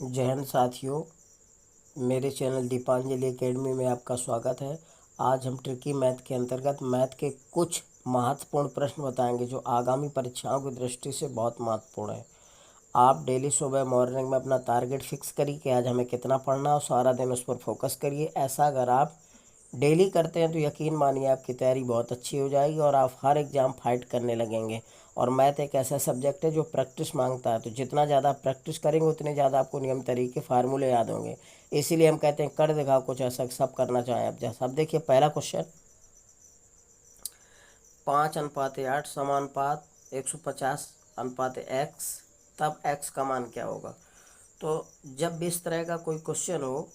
जय हिंद साथियों, मेरे चैनल दीपांजलि एकेडमी में आपका स्वागत है। आज हम ट्रिकी मैथ के अंतर्गत मैथ के कुछ महत्वपूर्ण प्रश्न बताएंगे जो आगामी परीक्षाओं की दृष्टि से बहुत महत्वपूर्ण है। आप डेली सुबह मॉर्निंग में अपना टारगेट फिक्स करिए कि आज हमें कितना पढ़ना है और सारा दिन उस पर फोकस करिए। ऐसा अगर आप डेली करते हैं तो यकीन मानिए आपकी तैयारी बहुत अच्छी हो जाएगी और आप हर एग्ज़ाम फाइट करने लगेंगे। और मैथ एक ऐसा सब्जेक्ट है जो प्रैक्टिस मांगता है, तो जितना ज़्यादा प्रैक्टिस करेंगे उतने ज़्यादा आपको नियम तरीके फार्मूले याद होंगे। इसीलिए हम कहते हैं कर दिखाओ कुछ ऐसा सब करना चाहें आप। जैसा अब देखिए पहला क्वेश्चन, 5:8 समानुपात 150:x, तब x का मान क्या होगा। तो जब भी इस तरह का कोई क्वेश्चन हो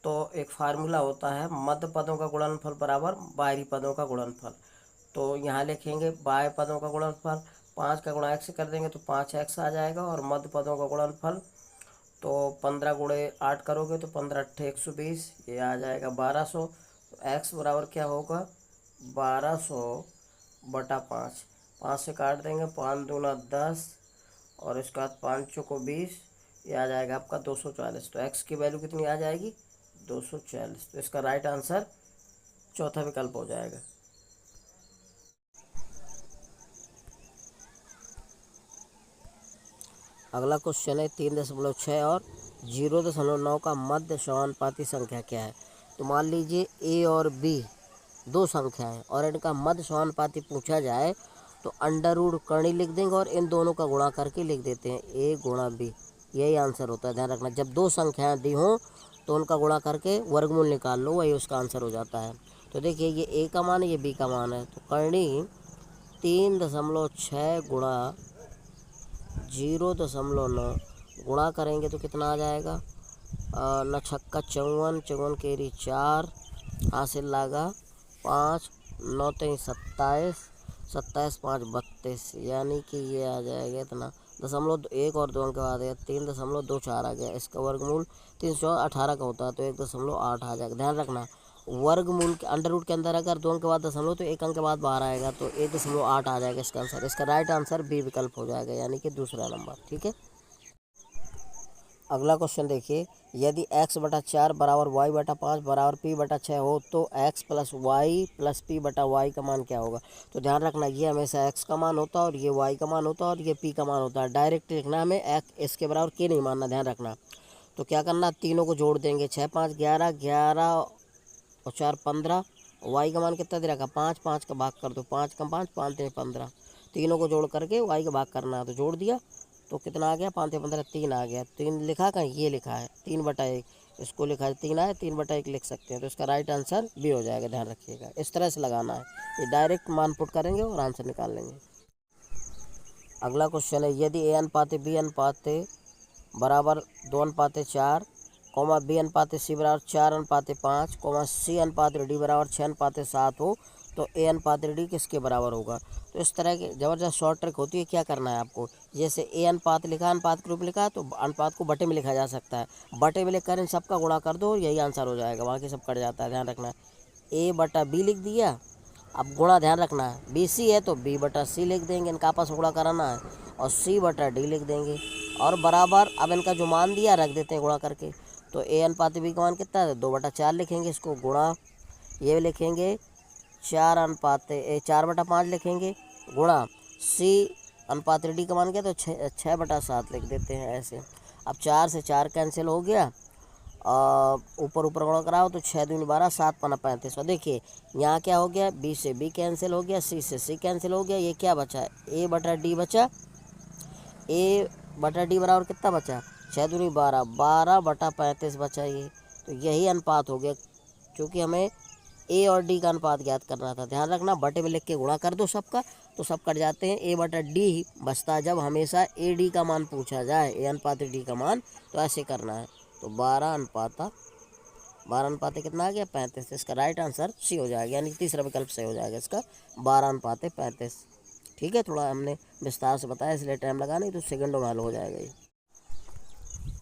तो एक फार्मूला होता है, मध्य पदों का गुणनफल बराबर बाहरी पदों का गुणनफल। तो यहाँ लिखेंगे बाह्य पदों का गुणनफल 5 का गुणा x कर देंगे तो 5x आ जाएगा, और मध्य पदों का गुणनफल तो 15 गुणे 8 करोगे तो 15 अट्ठे 120, ये आ जाएगा 1200। तो x बराबर क्या होगा 1200 बटा 5। 5 से काट देंगे, 5 दूना 10 और इसका 5 चौको 20, ये आ जाएगा आपका 240। तो x की वैल्यू कितनी आ जाएगी 240। तो इसका राइट आंसर चौथा विकल्प हो जाएगा। अगला क्वेश्चन है 3.6 और 0.9 का मध्य समानुपाती संख्या क्या है। तो मान लीजिए ए और बी दो संख्या है और इनका मध्य समानुपाती पूछा जाए तो अंडर रूट करनी लिख देंगे और इन दोनों का गुणा करके लिख देते हैं ए गुणा बी। यही आंसर होता है। ध्यान रखना, जब दो संख्याएं दी हों तो उनका गुणा करके वर्गमूल निकाल लो, वही उसका आंसर हो जाता है। तो देखिए ये ए का मान है, ये बी का मान है। तो करनी 3.6 गुणा 0.9 गुणा करेंगे तो कितना आ जाएगा, न छक्का 54, 54 केरी 4 हासिल लागा 5, 9 3 27, 27 5 32, यानी कि ये आ जाएगा इतना 1 और 2 के बाद 3.24 आ गया। इसका वर्गमूल 318 का होता है तो 1.8 आ जाएगा। ध्यान रखना, वर्गमूल के अंडर रूट के अंदर अगर 2 अंक के बाद दशमलव तो 1 अंक के बाद बाहर आएगा तो 1.8 आ जाएगा इसका आंसर। इसका राइट आंसर बी विकल्प हो जाएगा, यानी कि दूसरा नंबर। ठीक है, अगला क्वेश्चन देखिए, यदि x बटा 4 बराबर y बटा 5 बराबर p बटा 6 हो तो x plus y plus p बटा y का मान क्या होगा। तो ध्यान रखना, ये हमेशा x का मान होता है और ये y का मान होता है और ये p का मान होता है। डायरेक्ट लिखना, हमें इसके बराबर k नहीं मानना। ध्यान रखना, तो क्या करना, तीनों को जोड़ देंगे। 6 5 11, 11 और 4 15। वाई का मान कितना दे रखा 5, 5 का भाग कर दो, 5 का 5, 5 3 15। तीनों को जोड़ करके वाई का भाग करना है, तो जोड़ दिया तो कितना आ गया 5 3 15 3 आ गया। 3 लिखा कहीं, ये लिखा है 3/1, इसको लिखा है 3 आया, 3/1 लिख सकते हैं। तो इसका राइट आंसर बी हो जाएगा। ध्यान रखिएगा, इस तरह से लगाना है, ये डायरेक्ट मान पुट करेंगे और आंसर निकाल लेंगे। अगला क्वेश्चन है, यदि ए अनुपात बी अनुपात बराबर 2:4, कॉमा बी अनुपात सी बराबर 4:5, कॉमा सी अनुपात डी बराबर 6:7 हो तो ए अनुपात डी किसके बराबर होगा। तो इस तरह की ज़बरदस्त शॉर्ट ट्रिक होती है। क्या करना है आपको, जैसे ए अनुपात लिखा, अनुपात के रूप लिखा तो अनुपात को बटे में लिखा जा सकता है। बटे में लिखकर इन सबका गुणा कर दो, यही आंसर हो जाएगा, बाकी सब कट जाता है। ध्यान रखना, ए बटा बी लिख दिया, अब गुणा ध्यान रखना है, बी सी है तो बी बटा सी लिख देंगे, इनका आपस में गुणा कराना है, और सी बटा डी लिख देंगे और बराबर। अब इनका जो मान दिया रख देते हैं गुणा करके। तो ए अनुपात बी का मान कितना है 2/4 लिखेंगे, इसको गुणा ये लिखेंगे 4/5 लिखेंगे, गुणा सी अनुपात डी का मान क्या तो 6/7 लिख देते हैं ऐसे। अब 4 से 4 कैंसिल हो गया, ऊपर ऊपर गुणा कराओ तो 6 दूनी 12, 7 पन्ना 35। और देखिए यहाँ क्या हो गया, बी से बी कैंसिल हो गया, सी से सी कैंसिल हो गया, ये क्या बचा, ए बटा डी बचा। ए बटा डी बराबर कितना बचा 6 दूनी 12, 12/35 बचा ये। तो यही अनुपात हो गया, क्योंकि हमें ए और डी का अनुपात ज्ञात करना था। ध्यान रखना, बटे में लिख के गुणा कर दो सबका तो सब कट जाते हैं। ए बटा डी बचता है जब हमेशा ए डी का मान पूछा जाए, ए अनुपात डी का मान, तो ऐसे करना है। तो 12 अनुपात कितना आ गया 35। इसका राइट आंसर सी हो जाएगा, यानी तीसरा विकल्प सही हो जाएगा इसका, 12:35। ठीक है, थोड़ा हमने विस्तार से बताया इसलिए टाइम लगा, नहीं तो सेकंडों में हल हो जाएगा ये।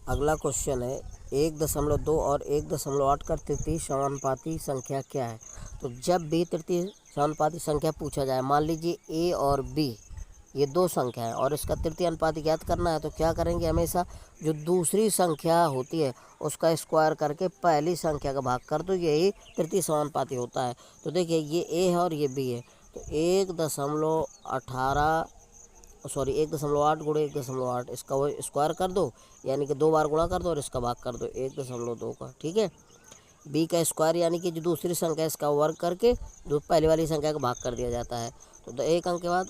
अगला क्वेश्चन है, 1.2 और 1.8 का तृतीय समानुपाती संख्या क्या है। तो जब भी तृतीय समानुपाती संख्या पूछा जाए, मान लीजिए ए और बी ये दो संख्या है और इसका तृतीय अनुपात ज्ञात करना है। तो क्या करेंगे, हमेशा जो दूसरी संख्या होती है उसका स्क्वायर करके पहली संख्या का भाग कर दो, यही तृतीय समानुपाती होता है। तो देखिए ये ए है और ये बी है, तो 1.8 गुणे 1.8 इसका वो स्क्वायर कर दो, यानी कि 2 बार गुणा कर दो और इसका भाग कर दो 1.2 का। ठीक है, बी का स्क्वायर यानी कि जो दूसरी संख्या है इसका वर्ग करके जो पहले वाली संख्या का भाग कर दिया जाता है। तो एक अंक के बाद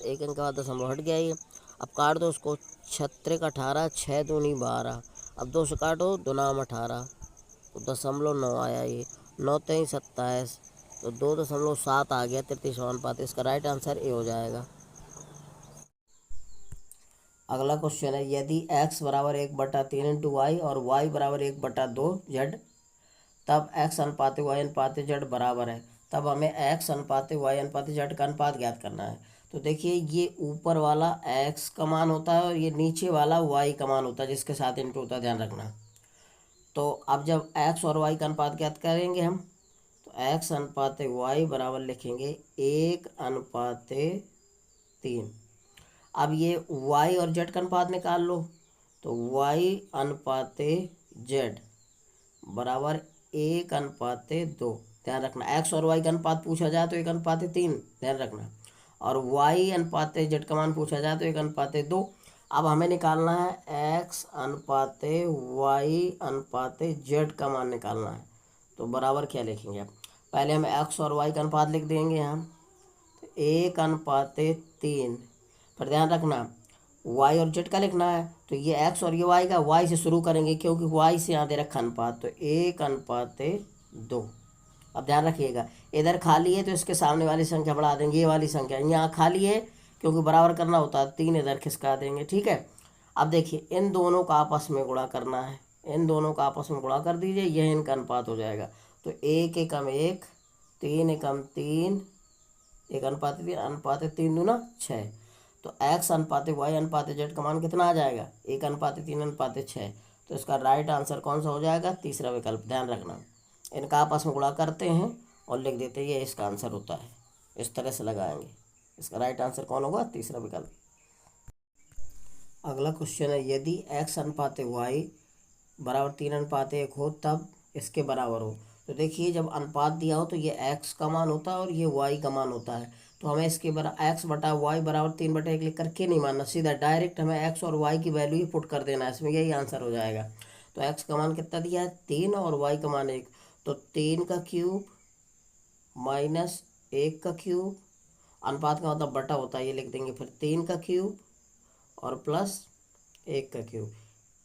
दशमलव हट गया ये। अब काट दो उसको, 6×18 6 दूनी 12, अब 2 से काटो, 2 नाम 18, तो 0.9 आया ये, 9×3 27, तो 2.7 आ गया तृतीय समानुपात। इसका राइट आंसर ए हो जाएगा। अगला क्वेश्चन है, यदि x बराबर 1/3 इंटू वाई और y बराबर 1/2 जेड, तब x अनुपात y अनुपात जेड बराबर है। तब हमें x अनुपात y अनुपात जेड का अनुपात ज्ञात करना है। तो देखिए ये ऊपर वाला x का मान होता है और ये नीचे वाला y का मान होता है, जिसके साथ इंटू होता है, ध्यान रखना। तो अब जब x और y का अनुपात ज्ञात करेंगे हम, तो x अनुपात y बराबर लिखेंगे 1/3। अब ये y और z का अनुपात निकाल लो, तो y अनुपात z बराबर 1/2। ध्यान रखना, x और y का अनुपात पूछा जाए तो 1/3, ध्यान रखना, और y अनुपात z का मान पूछा जाए तो 1/2। अब हमें निकालना है x अनुपात y अनुपात z का मान निकालना है। तो बराबर क्या लिखेंगे, अब पहले हम x और y का अनुपात लिख देंगे हम, तो 1/3। पर ध्यान रखना y और z का लिखना है, तो ये x और ये y का, y से शुरू करेंगे क्योंकि y से यहाँ दे रखा अनुपात, तो 1/2। अब ध्यान रखिएगा, इधर खाली है तो इसके सामने वाली संख्या बढ़ा देंगे, ये वाली संख्या यहाँ खाली है क्योंकि बराबर करना होता है, 3 इधर खिसका देंगे। ठीक है, अब देखिए इन दोनों का आपस में गुणा करना है, इन दोनों का आपस में गुणा कर दीजिए, यह इनका अनुपात हो जाएगा। तो 1 × 1 = 1, 3 × 3 1/3, अनुपात 3 दूना 6। तो x अनुपात y अनुपात z का मान कितना आ जाएगा, 1/3 = 6। तो इसका राइट आंसर कौन सा हो जाएगा, तीसरा विकल्प। ध्यान रखना, इनका आपस में गुणा करते हैं और लिख देते हैं, ये इसका आंसर होता है। इस तरह से लगाएंगे, इसका राइट आंसर कौन होगा, तीसरा विकल्प। अगला क्वेश्चन है, यदि x अनुपात y बराबर 3:1 हो तब इसके बराबर हो। तो देखिए जब अनुपात दिया हो तो ये x का मान होता है और ये y का मान होता है। तो हमें इसके x बटा y बराबर 3/1 लिख करके नहीं मानना, सीधा डायरेक्ट हमें x और y की वैल्यू ही पुट कर देना है, इसमें यही आंसर हो जाएगा। तो x का मान कितना दिया है, 3, और y का मान 1, तो 3 का क्यूब माइनस 1 का क्यूब, अनुपात का मतलब बटा होता है, ये लिख देंगे, फिर 3 का क्यूब और प्लस 1 का क्यूब।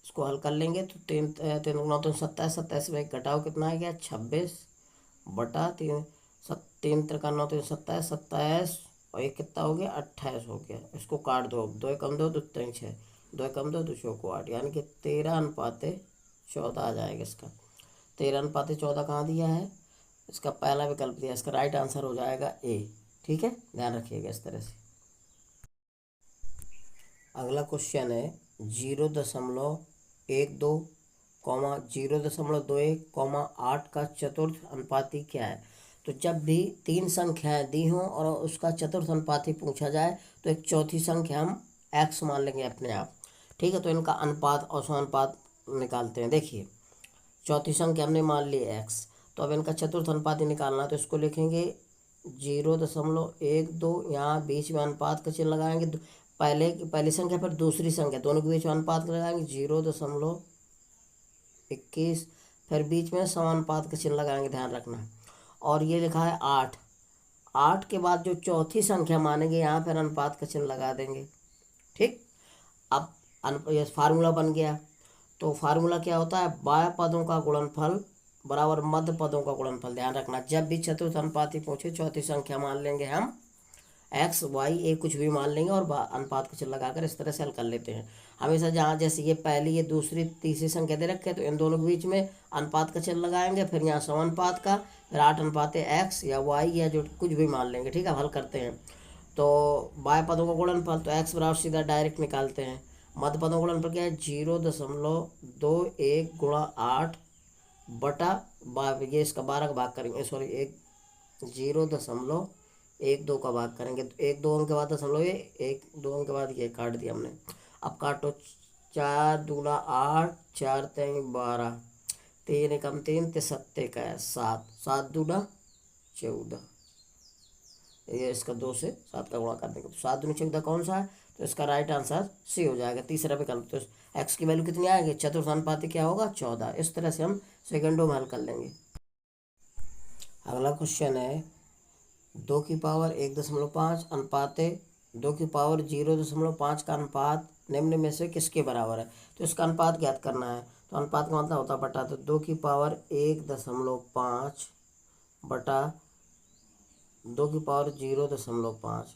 इसको हल कर लेंगे तो 3 3 9 तो 27, 27 में 1 घटाओ कितना आ गया, 26/3, 3 × 9 तो 27, 27 और 1 कितना हो गया, 28 हो गया। इसको काट दो, अब 2 कम 2 2 3 6, 2 कम 2 2 4 8, यानी कि 13:14 आ जाएगा इसका। 13:14 कहाँ दिया है, इसका पहला विकल्प दिया, इसका राइट आंसर हो जाएगा ए। ठीक है, ध्यान रखिएगा इस तरह से। अगला क्वेश्चन है, 0.12, 0.21, 8 का चतुर्थ अनुपाती क्या है। तो जब भी 3 संख्याएं दी हों और उसका चतुर्थ अनुपाती पूछा जाए तो एक चौथी संख्या हम x मान लेंगे अपने आप। ठीक है, तो इनका अनुपात और समानुपात निकालते हैं। देखिए चौथी संख्या हमने मान ली x, तो अब इनका चतुर्थ अनुपाती निकालना है, तो इसको लिखेंगे 0.12, यहाँ बीच में अनुपात का चिन्ह लगाएंगे, पहली संख्या पर दूसरी संख्या, दोनों के बीच में अनुपात लगाएंगे 0.21, फिर बीच में समानुपात का चिन्ह लगाएंगे, ध्यान रखना। और ये लिखा है 8, 8 के बाद जो चौथी संख्या मानेंगे यहाँ पर अनुपात का चिन्ह लगा देंगे। ठीक, अब ये फार्मूला बन गया। तो फार्मूला क्या होता है, बाह्य पदों का गुणनफल बराबर मध्य पदों का गुणनफल। ध्यान रखना, जब भी चतुर्थ अनुपाती पूछे चौथी संख्या मान लेंगे हम, x y a कुछ भी मान लेंगे और अनुपात का चिन्ह लगाकर इस तरह से हल कर लेते हैं। हमेशा जहाँ जैसे ये पहली, ये दूसरी, तीसरी संख्या दे रखे तो इन दोनों के बीच में अनुपात का चिन्ह लगाएंगे, फिर यहाँ समानुपात का, फिर 8:x या y या जो कुछ भी मान लेंगे। ठीक है, हल करते हैं। तो बाह्य पदों का गुणनफल, तो x बराबर सीधा डायरेक्ट निकालते हैं। मध्य पदों का गुणनफल क्या है, 0.21 × 8 बटा ये इसका 12 का भाग करेंगे, सॉरी 0.21 एक दो का भाग करेंगे तो एक दो अंक के बाद दशमलव, ये एक दो अंक के बाद ये काट दिया हमने। अब काटो, 4 दूना 8, 4 3 12, 3 एकम 3, तिसत्ते का है 7, 7 दूना 14। ये इसका 2 से 7 का गुणा कर देंगे तो 7 दूनी 14 कौन सा है, तो इसका राइट आंसर सी हो जाएगा, तीसरा विकल्प। तो एक्स की वैल्यू कितनी आएगी, चतुर्थानुपाती क्या होगा, 14। इस तरह से हम सेकंडों में हल कर लेंगे। अगला क्वेश्चन है 2 की पावर 1.5 अनुपाते 2 की पावर 0.5 का अनुपात निम्न में से किसके बराबर है। तो इसका अनुपात ज्ञात करना है। तो अनुपात का मतलब होता है बटा, तो 2 की पावर 1.5 बटा 2 की पावर 0.5।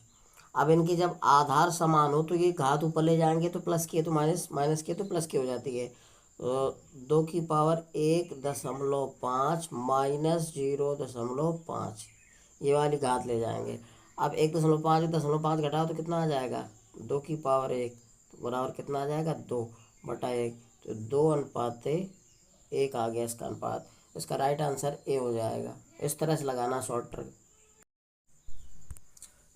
अब इनकी जब आधार समान हो तो ये घात ऊपर ले जाएंगे तो प्लस किए तो माइनस, माइनस किए तो प्लस की हो जाती है। तो 2 की पावर 1.5 माइनस 0.5, ये वाली घात ले जाएंगे। अब 1.5 घटाओ तो कितना आ जाएगा, 2 की पावर 1 तो बराबर कितना आ जाएगा, 2/1। तो 2:1 आ गया इसका अनुपात। इसका राइट आंसर ए हो जाएगा। इस तरह से लगाना शॉर्ट ट्रिक।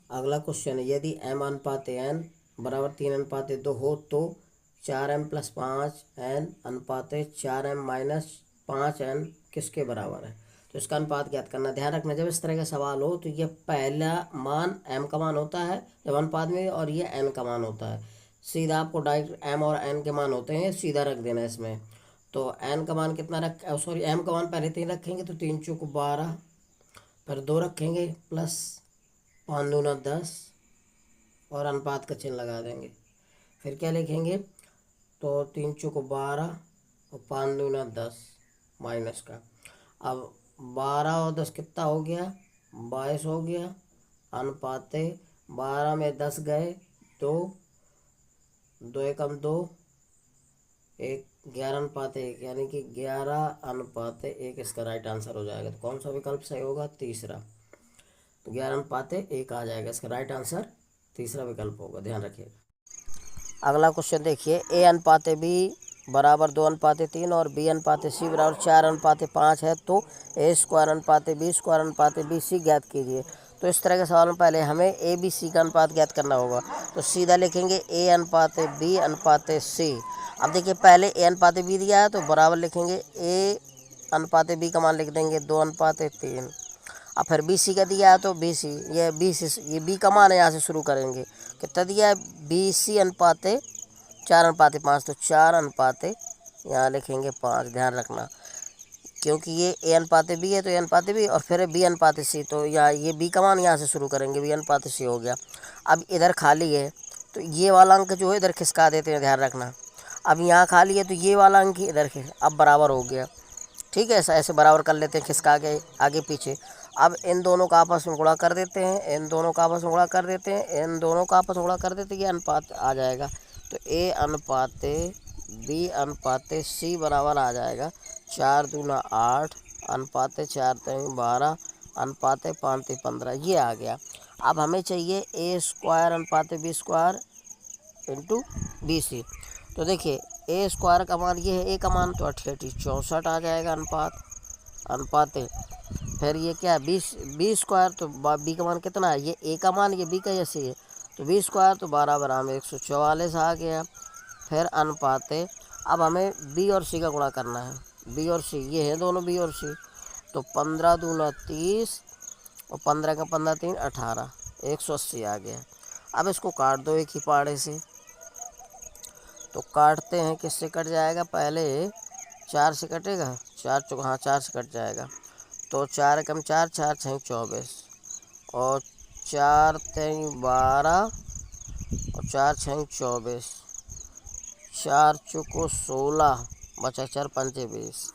अगला क्वेश्चन है यदि m/n बराबर 3:2 हो तो 4m+5n/4m-5n किसके बराबर है। तो इसका अनुपात ज्ञात करना। ध्यान रखना जब इस तरह का सवाल हो तो ये पहला मान m का मान होता है जब अनुपात में, और ये n का मान होता है। सीधा आपको डायरेक्ट m और n के मान होते हैं, सीधा रख देना इसमें। तो n का मान कितना सॉरी m का मान पहले 3 रखेंगे तो 3 चौक 12, फिर 2 रखेंगे प्लस 5 दूना 10 और अनुपात का चिन्ह लगा देंगे। फिर क्या लिखेंगे, तो 3 चौक 12 और 5 दूना 10 माइनस का। अब 12 और 10 कितना हो गया, 22 हो गया। अनुपाते 12 में 10 गए, 2 2 एकम 2, 11:1 यानी कि 11:1 इसका राइट आंसर हो जाएगा। तो कौन सा विकल्प सही होगा, तीसरा। तो 11:1 आ जाएगा, इसका राइट आंसर तीसरा विकल्प होगा, ध्यान रखिएगा। अगला क्वेश्चन देखिए, a/b बराबर 2:3 और b/c बराबर 4:5 है तो a²/b²/bc ज्ञात कीजिए। तो इस तरह के सवाल में पहले हमें ए बी सी का अनुपात ज्ञात करना होगा। तो सीधा लिखेंगे a/b/c। अब देखिए पहले a/b दिया है तो बराबर लिखेंगे a/b का मान लिख देंगे 2:3। अब फिर बी सी का दिया है तो बी सी, ये बी सी, ये बी का मान है, यहाँ से शुरू करेंगे। कितना दिया है, BC/4:5, तो 4:5 यहाँ लिखेंगे 5। ध्यान रखना क्योंकि ये a/b है तो a/b और फिर b/c, तो यहाँ ये b का मान यहाँ से शुरू करेंगे, b/c हो गया। अब इधर खाली है तो ये वाला अंक जो है इधर खिसका देते हैं, ध्यान रखना। अब यहाँ खाली है तो ये वाला अंक इधर अब बराबर हो गया। ठीक है, ऐसा ऐसे बराबर कर लेते हैं खिसका के आगे पीछे। अब इन दोनों का आपस में गुणा कर देते हैं, इन दोनों का आपस में गुणा कर देते हैं, इन दोनों का आपस में गुणा कर देते हैं, ये अनुपात आ जाएगा। तो a/b/c बराबर आ जाएगा 4 दूना 8 अनुपाते 4 3 12 अनुपाते 5 3 15, ये आ गया। अब हमें चाहिए a² /b² इंटू BC। तो देखिए a² का मान ये है, a का मान तो 68 64 आ जाएगा अनुपाते। फिर ये क्या है, b² तो b का मान कितना है, ये a का मान, ये b का जैसे है, तो b² तो 12 = 144 आ गया। फिर अनुपाते, अब हमें b और c का गुणा करना है, b और c ये है दोनों b और c। तो 15 दूना 30 और 15 का 15 3 18, 180 आ गया। अब इसको काट दो एक ही पाड़े से। तो काटते हैं, किससे कट जाएगा, पहले 4 से कटेगा, 4 चौक, हाँ 4 से कट जाएगा। तो 4 एकम 4, 4 6 24 और 4 3 12 और 4 6 24, 4 चौको 16 बचा 4 पंचे 20।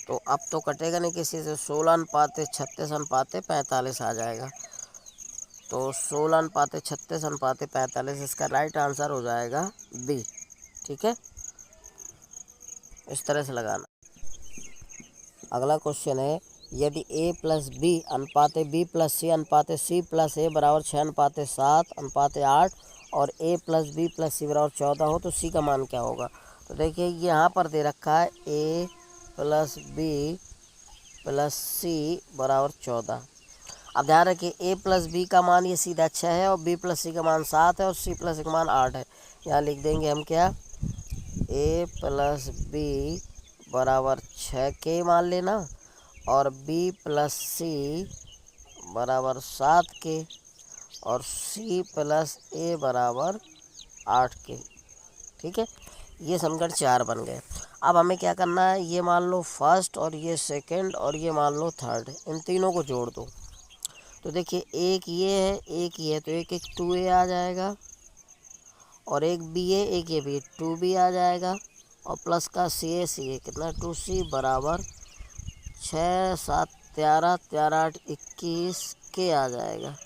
तो अब तो कटेगा नहीं किसी से, 16:36:45 आ जाएगा। तो 16:36:45 इसका राइट आंसर हो जाएगा बी। ठीक है, इस तरह से लगाना। अगला क्वेश्चन है यदि a+b/b+c/c+a बराबर 6:7:8 और a+b+c बराबर 14 हो तो c का मान क्या होगा। तो देखिए यहाँ पर दे रखा है a+b+c बराबर 14। अब ध्यान रखिए ए प्लस बी का मान ये सीधा 6 है और बी प्लस सी का मान 7 है और सी प्लस सी का मान 8 है। यहाँ लिख देंगे हम क्या, ए प्लस बी बराबर 6 के मान लेना और बी प्लस सी बराबर 7 के और सी प्लस ए बराबर 8 के। ठीक है, ये समीकरण 4 बन गए। अब हमें क्या करना है, ये मान लो फर्स्ट और ये सेकंड और ये मान लो थर्ड, इन तीनों को जोड़ दो। तो देखिए एक ये है एक ये है, तो एक एक 2a आ जाएगा और एक बी है एक ये भी 2b आ जाएगा और प्लस का सी ए कितना 2c बराबर 6 7 13 13 8 21 के आ जाएगा।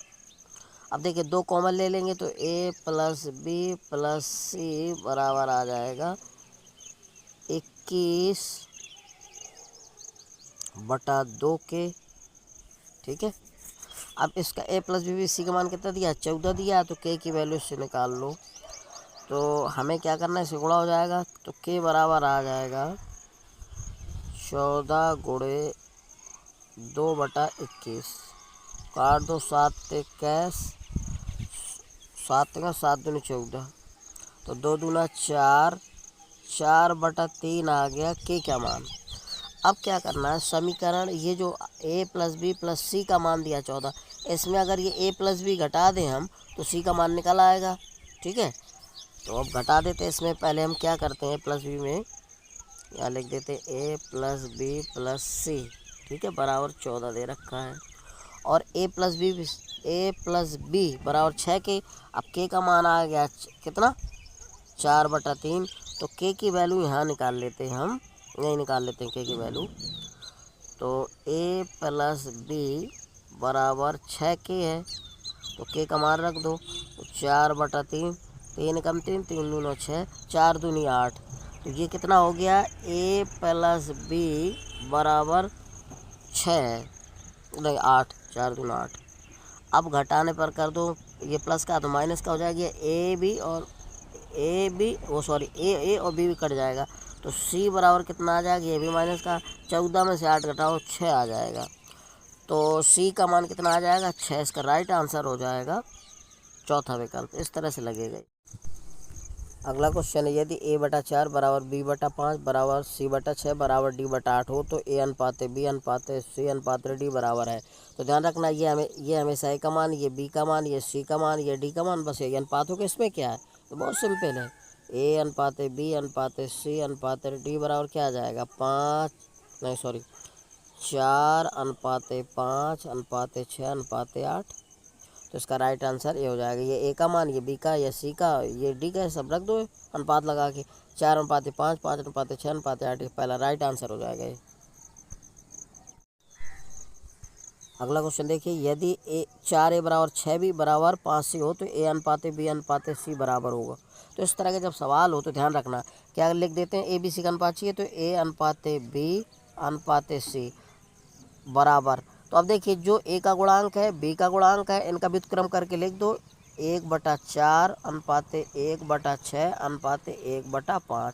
अब देखिए दो कॉमन ले लेंगे तो a प्लस बी प्लस सी बराबर आ जाएगा 21/2 के। ठीक है, अब इसका a प्लस बी सी का मान कितना दिया, 14 दिया, तो k की वैल्यू इससे निकाल लो। तो हमें क्या करना है, इसे गुणा हो जाएगा तो k बराबर आ जाएगा 14 गुणे 2/21। काट दो 7 21 7 का 7 दूनी 14 तो 2 दूना 4 4/3 आ गया k का मान। अब क्या करना है, समीकरण ये जो a प्लस बी प्लस सी का मान दिया 14, इसमें अगर ये a प्लस बी घटा दें हम तो c का मान निकल आएगा। ठीक है, तो अब घटा देते हैं। इसमें पहले हम क्या करते हैं, प्लस बी में यहाँ लिख देते हैं a प्लस बी प्लस सी। ठीक है, बराबर 14 दे रखा है और a प्लस बी बराबर 6 के। अब k का मान आ गया कितना 4/3, तो k की वैल्यू यहाँ निकाल लेते हैं हम, यही निकाल लेते हैं k की वैल्यू। तो a प्लस बी बराबर 6 के है तो k का मान रख दो, तो 4/3 3 कम 3 3 दूनी 6 4 दूनी 8, तो ये कितना हो गया a प्लस बी बराबर 6 नहीं 8 4 दूना 8। अब घटाने पर कर दो, ये प्लस का तो माइनस का हो जाएगा, ए बी और ए और बी भी कट जाएगा तो सी बराबर कितना आ जाएगा, ये भी माइनस का 14 में से 8 घटाओ 6 आ जाएगा। तो सी का मान कितना आ जाएगा 6, इसका राइट आंसर हो जाएगा चौथा विकल्प। इस तरह से लगेगा। अगला क्वेश्चन है, यदि a/4 बराबर b/5 बराबर c/6 बराबर d/8 हो तो a अनुपात b अनुपात c अनुपात d बराबर है। तो ध्यान रखना ये हमेशा a का मान, ये b का मान, ये c का मान, ये d का मान, बस ये अनुपात होगा। इसमें क्या है, तो बहुत सिंपल है, a अनुपात b अनुपात c अनुपात d बराबर क्या आ जाएगा 4/5 अनुपात 6 अनुपात 8। तो इसका राइट आंसर ये हो जाएगा, ये ए का मान, ये बी का, ये सी का, ये डी का, सब रख दो अनुपात लगा के 4/5 5/6 अनुपात 8, पहला राइट आंसर हो जाएगा ये। अगला क्वेश्चन देखिए, यदि 4a बराबर 6b बराबर 5c हो तो a अनुपात b अनुपात c बराबर होगा। तो इस तरह के जब सवाल हो तो ध्यान रखना क्या लिख देते हैं, ए बी सी का अनुपात चाहिए तो a अनुपात b अनुपात c बराबर। तो अब देखिए जो a का गुणांक है b का गुणांक है, इनका व्युत्क्रम करके लिख दो 1/4 अनुपात 1/6 अनुपात 1/5।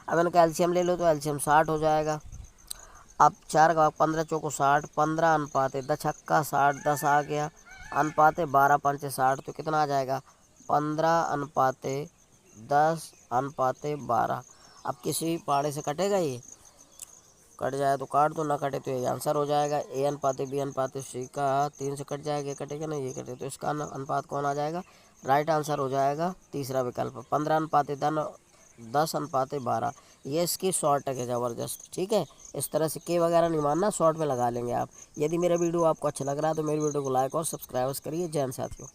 अब इनका एलसीएम ले लो तो एलसीएम 60 हो जाएगा। अब 4 का 15 चौको 60 15 अनुपात 10 छक्का 60 10 आ गया अनुपात 12 पंचे 60, तो कितना आ जाएगा 15 अनुपात 10 अनुपात 12। अब किसी पहाड़े से कटेगा, ये कट जाए तो काट दो, ना कटे तो ये आंसर हो जाएगा a अनुपात b अनुपात c का 3 से कट जाएगा, कटेगा ना, ये कटे तो इसका अनुपात कौन आ जाएगा, राइट आंसर हो जाएगा तीसरा विकल्प 15 अनुपात 10 अनुपात 12। ये इसकी शॉर्ट है ज़बरदस्त। ठीक है, इस तरह से के वगैरह नहीं मानना, शॉर्ट में लगा लेंगे आप। यदि मेरा वीडियो आपको अच्छा लग रहा है तो मेरी वीडियो को लाइक और सब्सक्राइब करिए। जय हिंद साथियों।